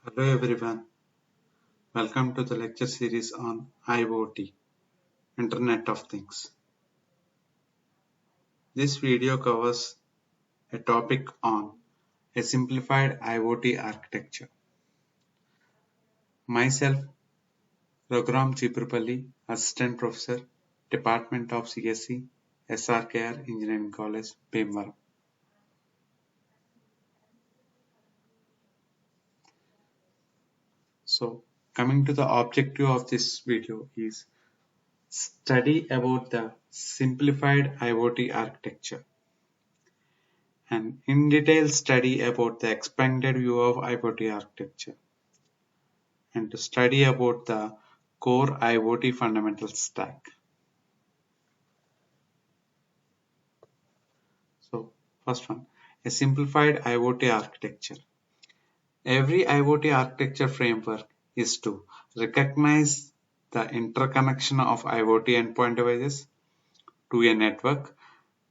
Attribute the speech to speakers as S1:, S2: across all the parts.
S1: Hello everyone, welcome to the lecture series on IoT, Internet of Things. This video covers a topic on a simplified IoT architecture. Myself, Raghuram Chiprapalli, Assistant Professor, Department of CSE, SRKR Engineering College, Bhimavaram. So, coming to the objective of this video is study about the simplified IoT architecture. An in-detail study about the expanded view of IoT architecture, and to study about the core IoT fundamental stack. So, first one, a simplified IoT architecture. Every IoT architecture framework is to recognize the interconnection of IoT endpoint devices to a network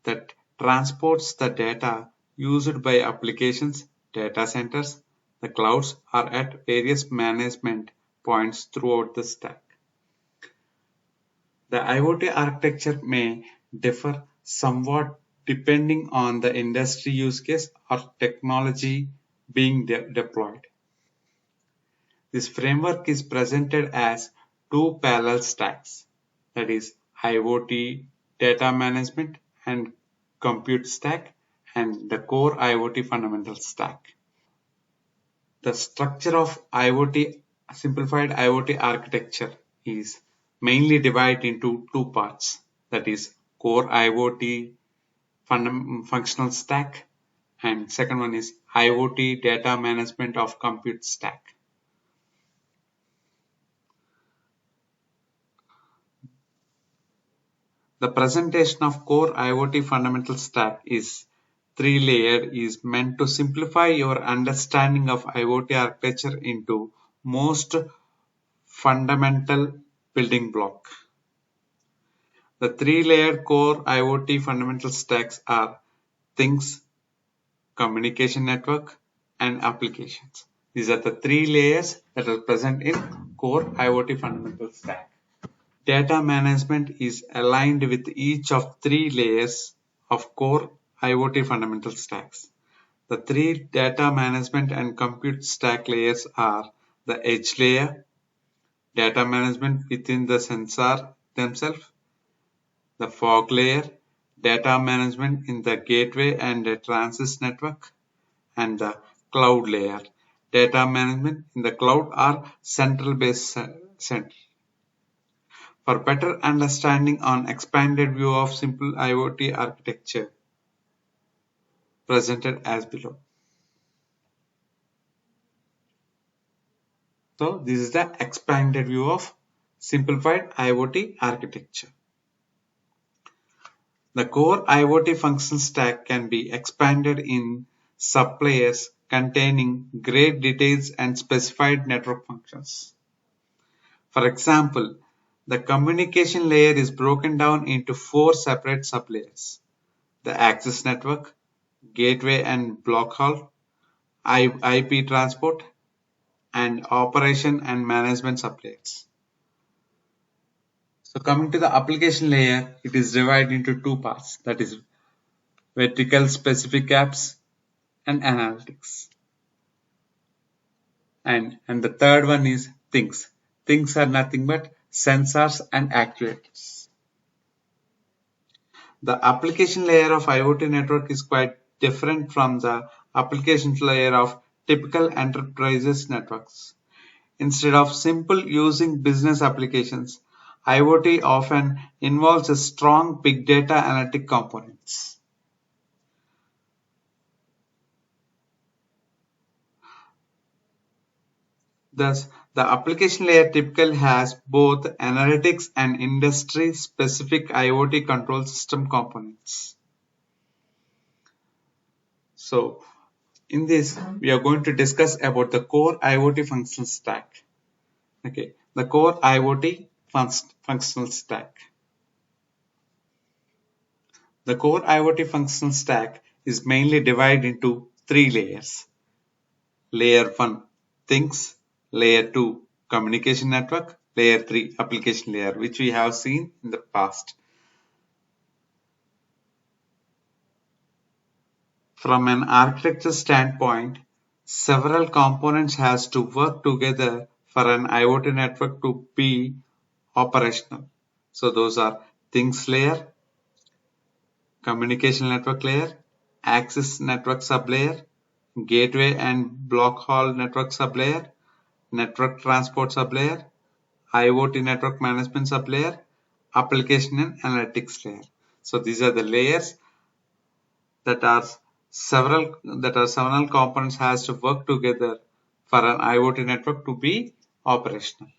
S1: that transports the data used by applications, data centers, the clouds, or at various management points throughout the stack. The IoT architecture may differ somewhat depending on the industry use case or technology being deployed. This framework is presented as two parallel stacks, that is IoT data management and compute stack and the core IoT fundamental stack. The structure of IoT simplified IoT architecture is mainly divided into two parts, that is core IoT functional stack and second one is IoT data management of compute stack. The presentation of core IoT fundamental stack is three-layered is meant to simplify your understanding of IoT architecture into most fundamental building block. The three-layered core IoT fundamental stacks are things, communication network, and applications. These are the three layers that are present in core IoT fundamental stack. Data management is aligned with each of three layers of core IoT fundamental stacks. The three data management and compute stack layers are the edge layer, data management within the sensor themselves, the fog layer, data management in the gateway and the transit network, and the cloud layer, data management in the cloud or central base center. For better understanding on expanded view of simple IoT architecture presented as below. So this is the expanded view of simplified IoT architecture. The core IoT function stack can be expanded in sublayers containing great details and specified network functions. For example, the communication layer is broken down into four separate sublayers: the access network, gateway and block hall, IP transport, and operation and management sublayers. So coming to the application layer, it is divided into two parts, that is vertical specific apps and analytics. And the third one is things. Things are nothing but sensors and actuators. The application layer of IoT network is quite different from the application layer of typical enterprises networks. Instead of simple using business applications, IoT often involves a strong big data analytic components. Thus, the application layer typically has both analytics and industry-specific IoT control system components. So, in this, we are going to discuss about the core IoT functional stack. Okay, the core IoT functional stack. The core IoT functional stack is mainly divided into three layers. Layer 1, things, layer 2 communication network, layer 3 application layer, which we have seen in the past. From an architecture standpoint, several components has to work together for an IoT network to be operational. So those are things layer, communication network layer, access network sublayer, gateway and block haul network sublayer, network transport sublayer, IoT network management sublayer, application and analytics layer. So these are the layers that are several components has to work together for an IoT network to be operational.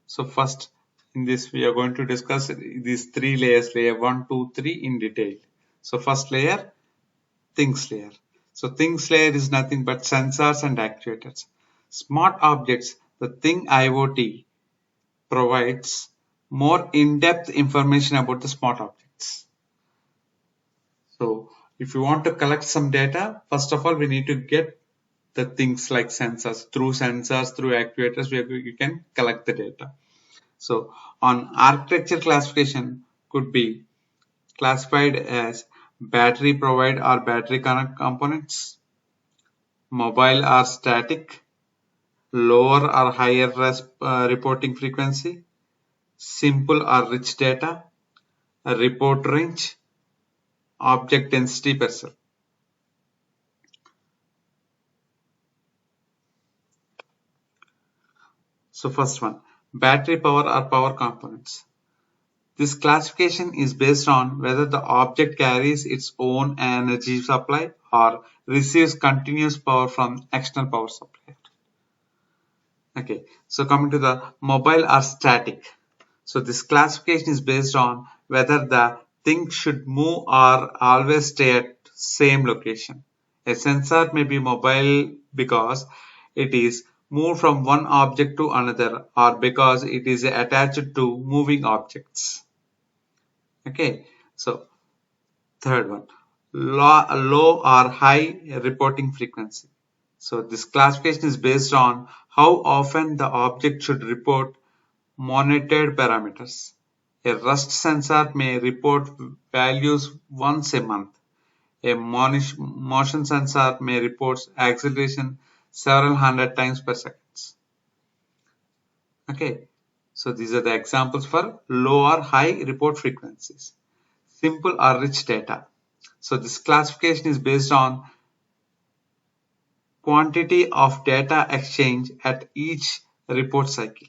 S1: So first in this we are going to discuss these three layers, layer 1, 2, 3 in detail. So first layer, things layer. So things layer is nothing but sensors and actuators. Smart objects, the thing IoT provides more in-depth information about the smart objects. So if you want to collect some data, first of all, we need to get the things like sensors. Through sensors, through actuators, you can collect the data. So on architecture classification could be classified as battery provide or battery connect components, mobile or static, lower or higher reporting frequency, simple or rich data, a report range, object density per cell. So first one, battery power or power components. This classification is based on whether the object carries its own energy supply or receives continuous power from external power supply. Okay, so coming to the mobile or static. So this classification is based on whether the thing should move or always stay at same location. A sensor may be mobile because it is moved from one object to another or because it is attached to moving objects. Okay, so third one, low or high reporting frequency. So this classification is based on how often the object should report monitored parameters. A rust sensor may report values once a month. A motion sensor may report acceleration several hundred times per second. Okay, so these are the examples for low or high report frequencies. Simple or rich data. So this classification is based on quantity of data exchange at each report cycle.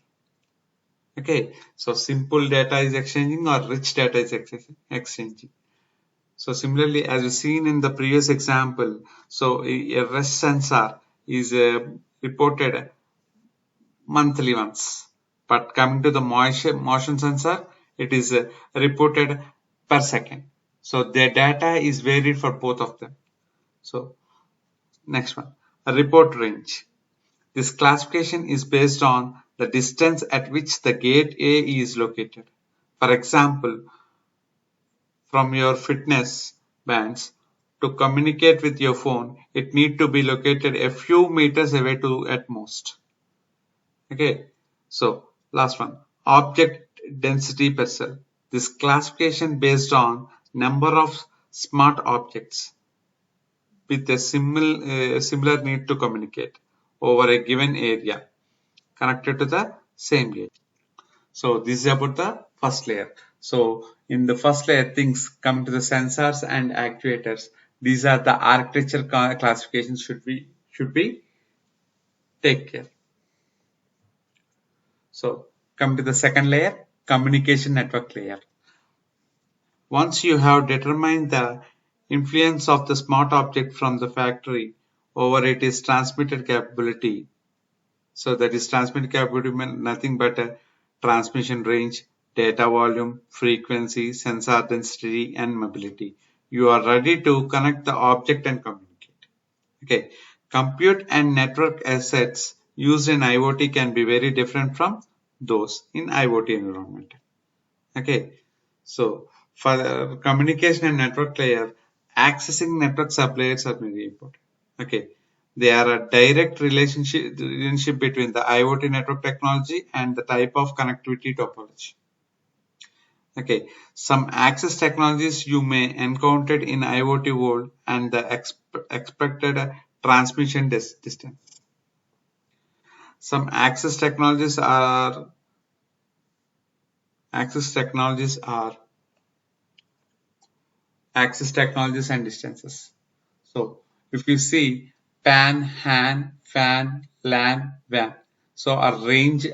S1: Okay, so simple data is exchanging or rich data is exchanging. So similarly, as we seen in the previous example, so a rest sensor is reported monthly once, but coming to the motion sensor, it is reported per second. So the data is varied for both of them. So next one, a report range. This classification is based on the distance at which the gate A is located. For example, from your fitness bands to communicate with your phone, it need to be located a few meters away to at most. Okay, so last one, object density per cell. This classification based on number of smart objects with a similar need to communicate over a given area connected to the same gate. So this is about the first layer. So in the first layer, things come to the sensors and actuators. These are the architecture classifications should be take care. So come to the second layer, communication network layer. Once you have determined the influence of the smart object from the factory over its transmitted capability, so that is transmitted capability means nothing but a transmission range, data volume, frequency, sensor density, and mobility. You are ready to connect the object and communicate. Okay, compute and network assets used in IoT can be very different from those in IoT environment. Okay, so for the communication and network layer, accessing network sublayers are very important. Okay, They are a direct relationship between the IoT network technology and the type of connectivity topology. Okay, some access technologies you may encounter in IoT world and the expected transmission distance. Some access technologies are access technologies and distances. So if you see PAN, HAN, FAN, LAN, WAN, so a range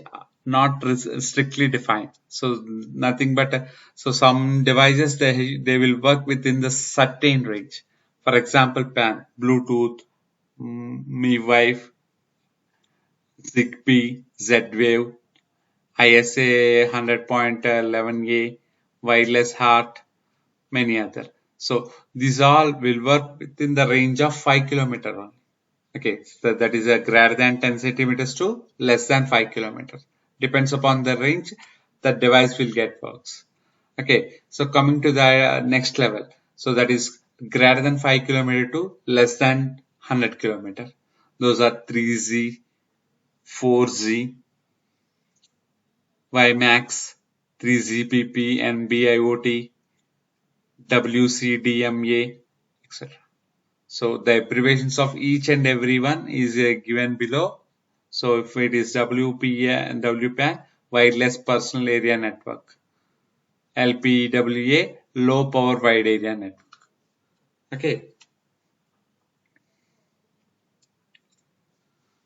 S1: not strictly defined. So nothing but so some devices they will work within the certain range. For example, PAN, Bluetooth, Mi-Wi, Zigbee, Z-Wave, ISA 100.11a, wireless HART, many other. So these all will work within the range of 5 kilometer only. Okay, so that is a greater than 10 centimeters to less than 5 kilometers. Depends upon the range the device will get works. Okay, so coming to the next level. So that is greater than 5 kilometer to less than 100 kilometer. Those are 3G, 4G, WiMAX, 3GPP, NB-IoT, WCDMA, etc. So the abbreviations of each and every one is given below. So if it is WPA and WPAN, wireless personal area network. LPWA, low power wide area network. Okay.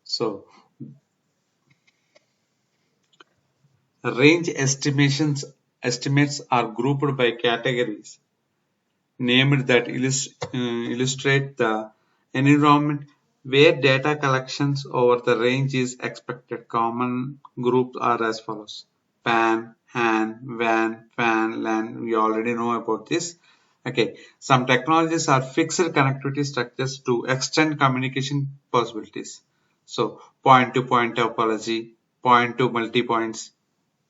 S1: So range estimates are grouped by categories named that illustrate the environment where data collections over the range is expected. Common groups are as follows: PAN, HAN, WAN, FAN, LAN. We already know about this. Okay, some technologies are fixed connectivity structures to extend communication possibilities. So, point-to-point topology, point-to-multi-points,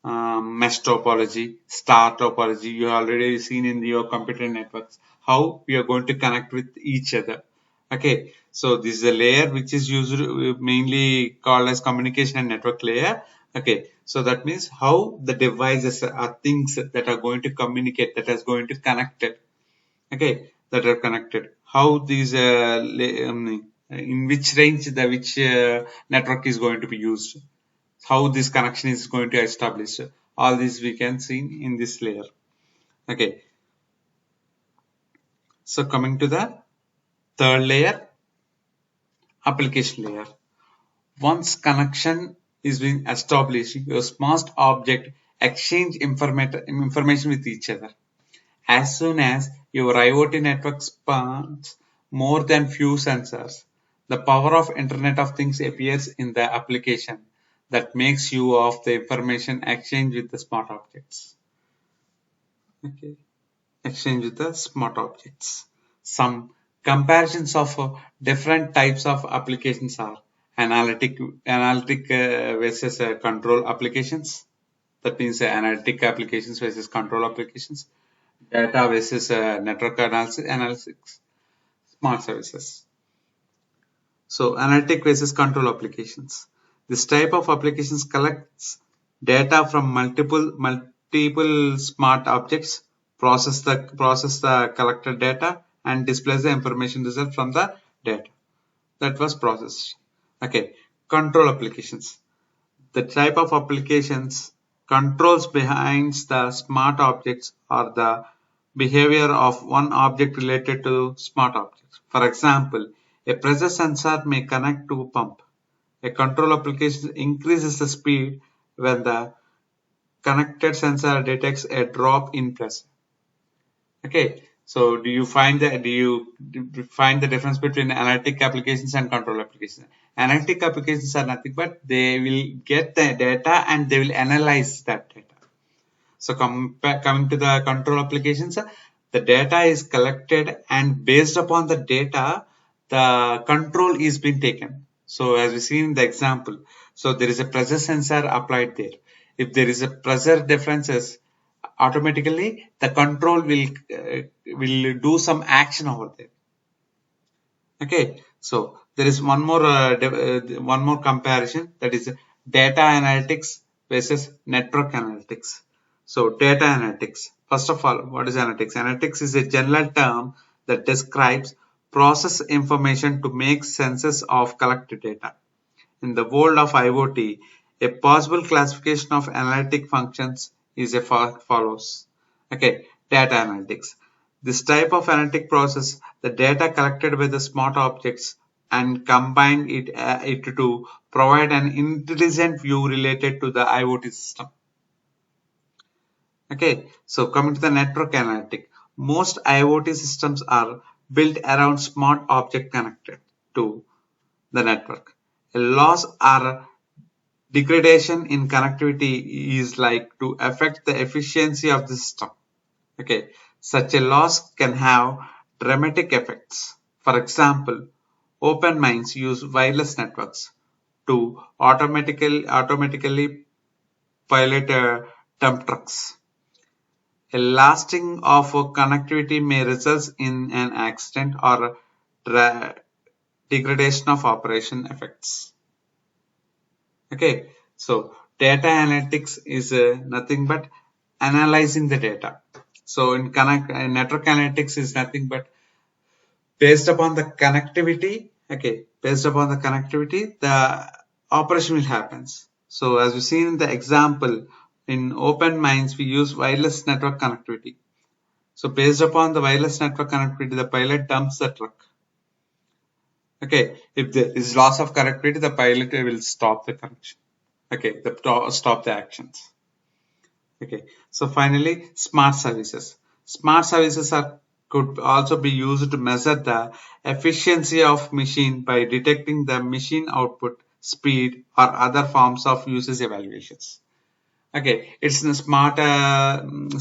S1: mesh topology, star topology. You already seen in your computer networks how we are going to connect with each other. Okay, so this is a layer which is used mainly called as communication and network layer. Okay, so that means how the devices are things that are going to communicate, that is going to connect it. Okay, that are connected. How these in which range the which network is going to be used, how this connection is going to establish. All this we can see in this layer. Okay, so coming to the third layer, application layer. Once connection is being established, your smart object exchange information with each other. As soon as your IoT network spans more than few sensors, the power of Internet of Things appears in the application that makes use of the information exchange with the smart objects. Okay, exchange with the smart objects. Some comparisons of different types of applications are analytic versus control applications. That means analytic applications versus control applications. Data versus network analytics, smart services. So analytic versus control applications. This type of applications collects data from multiple smart objects, process the collected data, and displays the information result from the data that was processed. Okay, control applications. The type of applications controls behind the smart objects or the behavior of one object related to smart objects. For example, a pressure sensor may connect to a pump. A control application increases the speed when the connected sensor detects a drop in pressure. Okay, so do you find the difference between analytic applications and control applications? Analytic applications are nothing but they will get the data and they will analyze that data. So coming to the control applications, the data is collected and based upon the data, the control is being taken. So as we see in the example, so there is a pressure sensor applied there. If there is a pressure differences, automatically the control will do some action over there. Okay, So there is one more comparison, that is data analytics versus network analytics. So data analytics, first of all, what is analytics? Analytics is a general term that describes process information to make sense of collected data. In the world of IoT, a possible classification of analytic functions is as follows. Okay, data analytics. This type of analytic process the data collected by the smart objects and combine it to provide an intelligent view related to the IoT system. Okay, so coming to the network analytic, most IoT systems are built around smart object connected to the network. A loss or degradation in connectivity is like to affect the efficiency of the system. Okay, such a loss can have dramatic effects. For example, open mines use wireless networks to automatically pilot dump trucks. A lasting of connectivity may result in an accident or degradation of operation effects. Okay, so data analytics is nothing but analyzing the data. So in network analytics is nothing but based upon the connectivity. Okay, based upon the connectivity, the operation will happens. So as you seen in the example, in open mines we use wireless network connectivity. So based upon the wireless network connectivity, the pilot dumps the truck. Okay, if there is loss of connectivity, the pilot will stop the connection. Okay, stop the actions. Okay, so finally, smart services. Smart services could also be used to measure the efficiency of machine by detecting the machine output, speed, or other forms of usage evaluations. Okay, it's the smart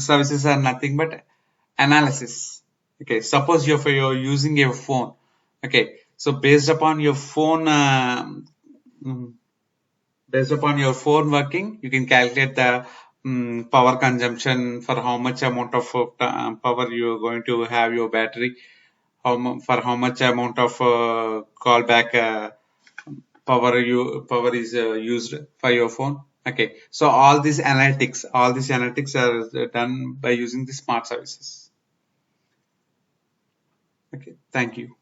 S1: services are nothing but analysis. Okay, suppose you're using your phone. Okay, so mm, based upon your phone working, you can calculate the power consumption, for how much amount of power you're going to have your battery, for how much amount of callback power is used for your phone. Okay, so all these analytics are done by using the smart services. Okay, thank you.